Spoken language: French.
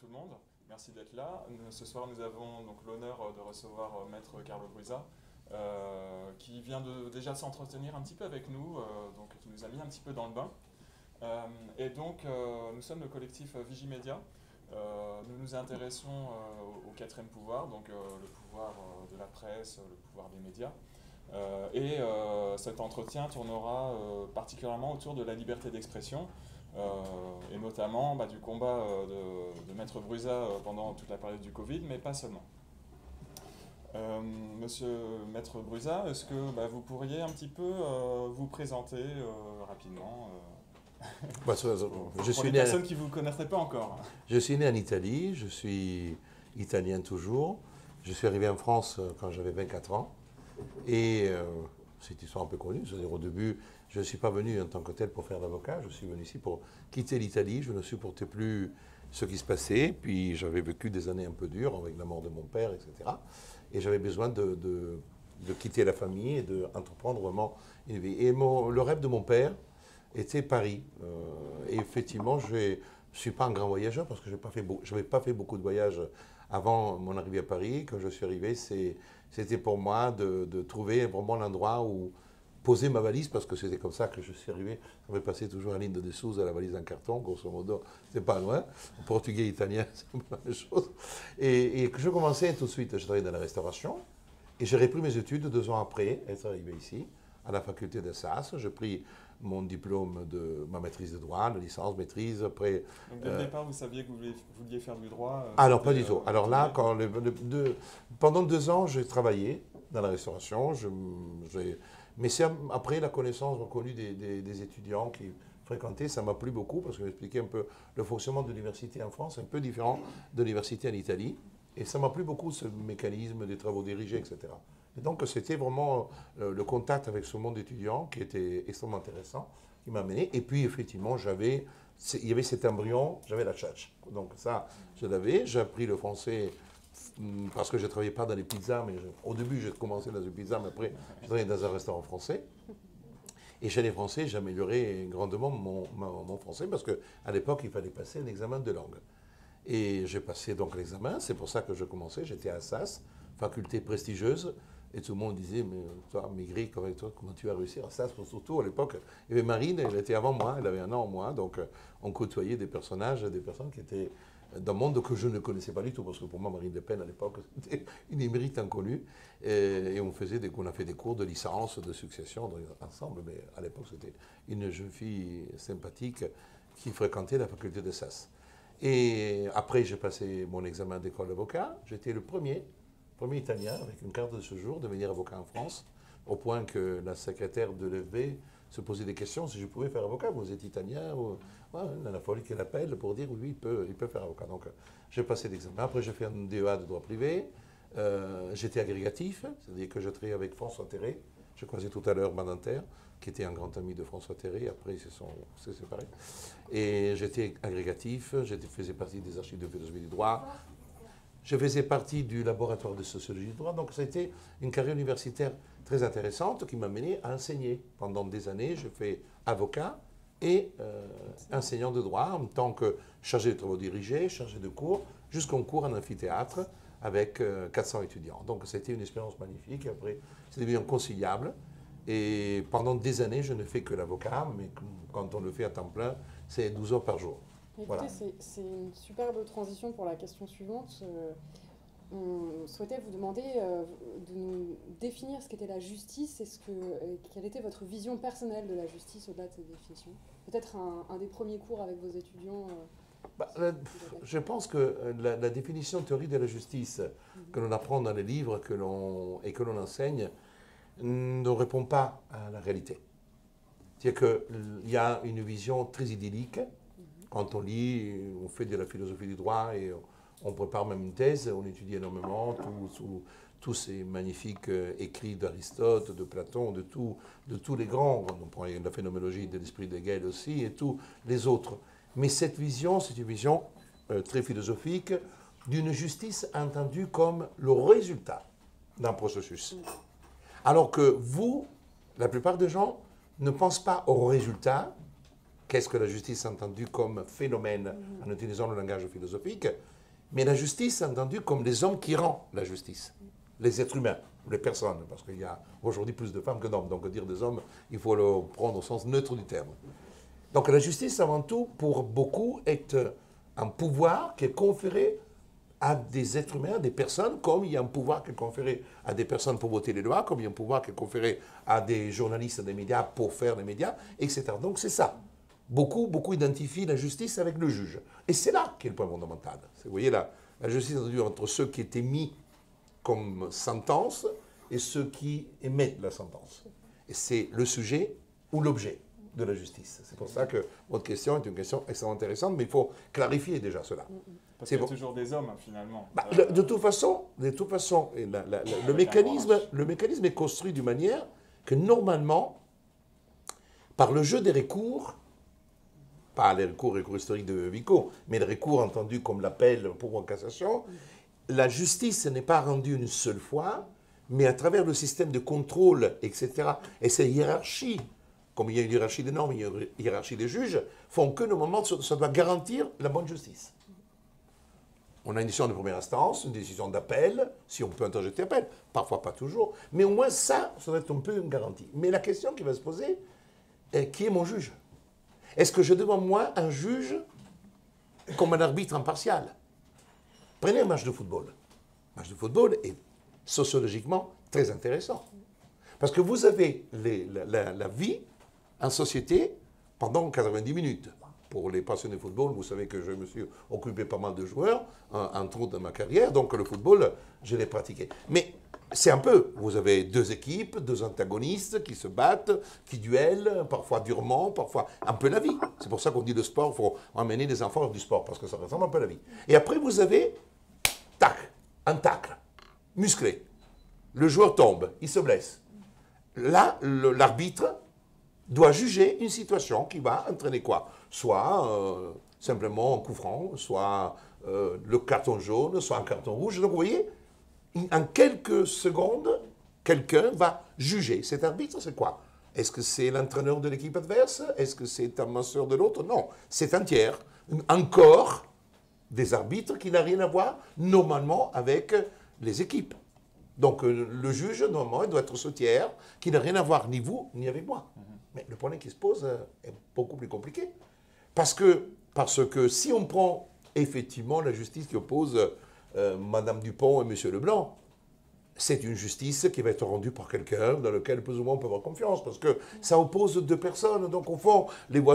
tout le monde. Merci d'être là. Ce soir, nous avons donc l'honneur de recevoir Maître Carlo Brusa, qui vient de déjà s'entretenir un petit peu avec nous, donc qui nous a mis un petit peu dans le bain. Nous sommes le collectif Vigimedia. Nous nous intéressons au quatrième pouvoir, donc le pouvoir de la presse, le pouvoir des médias. Cet entretien tournera particulièrement autour de la liberté d'expression, et notamment du combat de Maître Brusa pendant toute la période du Covid, mais pas seulement. Monsieur Maître Brusa, est-ce que vous pourriez un petit peu vous présenter rapidement pour les personnes qui ne vous connaîtraient pas encore? Je suis né en Italie, je suis italien toujours. Je suis arrivé en France quand j'avais 24 ans. Et c'est une histoire un peu connue, c'est-à-dire au début, je ne suis pas venu en tant que tel pour faire l'avocat, je suis venu ici pour quitter l'Italie, je ne supportais plus ce qui se passait, puis j'avais vécu des années un peu dures avec la mort de mon père, etc. Et j'avais besoin de quitter la famille et d'entreprendre vraiment une vie. Et le rêve de mon père était Paris. Et effectivement, je ne suis pas un grand voyageur parce que je n'avais pas fait beaucoup de voyages avant mon arrivée à Paris. Quand je suis arrivé, c'était pour moi de trouver vraiment l'endroit où poser ma valise, parce que c'était comme ça que je suis arrivé. J'avais passé toujours à l'île de Souza à la valise en carton, grosso modo, c'est pas loin. En portugais, italien, c'est la même chose. Et que je commençais tout de suite, je travaillais dans la restauration, et j'ai repris mes études 2 ans après être arrivé ici, à la faculté de Sas. J'ai pris mon diplôme de ma maîtrise de droit, la licence, maîtrise, après... Donc dès le départ, vous saviez que vous vouliez faire du droit Alors, pas du tout. Alors là, pendant 2 ans, j'ai travaillé dans la restauration. Mais c'est après la connaissance reconnue des étudiants qui fréquentaient, ça m'a plu beaucoup parce que j'expliquais un peu le fonctionnement de l'université en France, un peu différent de l'université en Italie. Et ça m'a plu beaucoup, ce mécanisme des travaux dirigés, etc. Et donc, c'était vraiment le contact avec ce monde étudiant qui était extrêmement intéressant, qui m'a amené. Et puis, effectivement, il y avait cet embryon, j'avais la tchatche. Donc ça, je l'avais. J'ai appris le français parce que je ne travaillais pas dans les pizzas, mais au début, j'ai commencé dans une pizza, mais après, je travaillais dans un restaurant français. Et chez les Français, j'ai amélioré grandement mon français parce qu'à l'époque, il fallait passer un examen de langue. Et j'ai passé donc l'examen, c'est pour ça que je commençais. J'étais à Assas, faculté prestigieuse. Et tout le monde disait, mais toi, Maigri, comment tu vas réussir à ça? Surtout à l'époque, il y avait Marine, elle était avant moi, elle avait 1 an en moins. Donc on côtoyait des personnages, des personnes qui étaient d'un monde que je ne connaissais pas du tout. Parce que pour moi, Marine Le Pen, à l'époque, c'était une émérite inconnue. Et on a fait des cours de licence, de succession ensemble. Mais à l'époque, c'était une jeune fille sympathique qui fréquentait la faculté de Sas. Et après, j'ai passé mon examen d'école d'avocat. J'étais le premier italien avec une carte de séjour de devenir avocat en France, au point que la secrétaire de l'EFB se posait des questions si je pouvais faire avocat. Vous êtes italien ou... Ouais, il a fallu qu'elle appelle pour dire oui, il peut faire avocat. Donc j'ai passé l'examen. Après, j'ai fait un DEA de droit privé. J'étais agrégatif, c'est-à-dire que je travaillais avec François Terré. Je croisais tout à l'heure Badinter, qui était un grand ami de François Terré. Après, ils se sont séparés. Et j'étais agrégatif, faisais partie des archives de philosophie du droit. Je faisais partie du laboratoire de sociologie du droit, donc ça a été une carrière universitaire très intéressante qui m'a mené à enseigner. Pendant des années, j'ai fait avocat et enseignant de droit en tant que chargé de travaux dirigés, chargé de cours, jusqu'en cours en amphithéâtre avec 400 étudiants. Donc c'était une expérience magnifique. Après, c'est devenu inconciliable. Et pendant des années, je ne fais que l'avocat, mais quand on le fait à temps plein, c'est 12 heures par jour. Écoutez, Voilà. c'est une superbe transition pour la question suivante. On souhaitait vous demander de nous définir ce qu'était la justice et quelle était votre vision personnelle de la justice au-delà de cette définition. Peut-être un des premiers cours avec vos étudiants. Je pense que la définition théorique de la justice que l'on apprend dans les livres et que l'on enseigne ne répond pas à la réalité. C'est-à-dire qu'il y a une vision très idyllique. Quand on lit, on fait de la philosophie du droit et on prépare même une thèse, on étudie énormément tous ces magnifiques écrits d'Aristote, de Platon, de tous les grands. On prend la phénoménologie de l'esprit de Hegel aussi et tous les autres. Mais cette vision, c'est une vision très philosophique d'une justice entendue comme le résultat d'un processus. Alors que vous, la plupart des gens, ne pensent pas au résultat. Qu'est-ce que la justice entendue comme phénomène en utilisant le langage philosophique? Mais la justice, entendu comme les hommes qui rendent la justice. Les êtres humains, les personnes, parce qu'il y a aujourd'hui plus de femmes que d'hommes. Donc dire des hommes, il faut le prendre au sens neutre du terme. Donc la justice, avant tout, pour beaucoup, est un pouvoir qui est conféré à des êtres humains, à des personnes, comme il y a un pouvoir qui est conféré à des personnes pour voter les lois, comme il y a un pouvoir qui est conféré à des journalistes, à des médias pour faire les médias, etc. Donc c'est ça. Beaucoup identifient la justice avec le juge. Et c'est là qu'est le point fondamental. Vous voyez, la justice est entre ceux qui étaient mis comme sentence et ceux qui émettent la sentence. Et c'est le sujet ou l'objet de la justice. C'est pour ça que votre question est une question extrêmement intéressante, mais il faut clarifier déjà cela. Parce qu'il y a toujours des hommes, finalement. Bah, de toute façon, le mécanisme est construit d'une manière que normalement, par le jeu des recours, pas les recours historiques de Vico, mais les recours entendus comme l'appel pour en cassation, la justice n'est pas rendue une seule fois, mais à travers le système de contrôle, etc., et ces hiérarchies, comme il y a une hiérarchie des normes, il y a une hiérarchie des juges, font que normalement, ça doit garantir la bonne justice. On a une décision de première instance, une décision d'appel, si on peut interjeter appel, parfois pas toujours, mais au moins ça doit être un peu une garantie. Mais la question qui va se poser est qui est mon juge? Est-ce que j'ai devant moi un juge comme un arbitre impartial? Prenez un match de football. Un match de football est sociologiquement très intéressant. Parce que vous avez la vie en société pendant 90 minutes. Pour les passionnés de football, vous savez que je me suis occupé pas mal de joueurs, entre autres de ma carrière, donc le football, je l'ai pratiqué. Mais c'est un peu, vous avez deux équipes, deux antagonistes qui se battent, qui duellent, parfois durement, parfois un peu la vie. C'est pour ça qu'on dit le sport, il faut emmener les enfants du sport, parce que ça ressemble un peu à la vie. Et après, vous avez, un tacle, musclé. Le joueur tombe, il se blesse. Là, l'arbitre doit juger une situation qui va entraîner quoi? Soit simplement un coup franc, soit le carton jaune, soit un carton rouge. Donc vous voyez, en quelques secondes, quelqu'un va juger. Cet arbitre, c'est quoi? Est-ce que c'est l'entraîneur de l'équipe adverse? Est-ce que c'est un masseur de l'autre? Non, c'est un tiers. Encore des arbitres qui n'ont rien à voir normalement avec les équipes. Donc le juge, normalement, il doit être ce tiers qui n'a rien à voir ni vous, ni avec moi. Mais le problème qui se pose est beaucoup plus compliqué. Parce que si on prend effectivement la justice qui oppose Madame Dupont et Monsieur Leblanc, c'est une justice qui va être rendue par quelqu'un dans lequel plus ou moins on peut avoir confiance. Parce que ça oppose deux personnes. Donc au fond, les voisins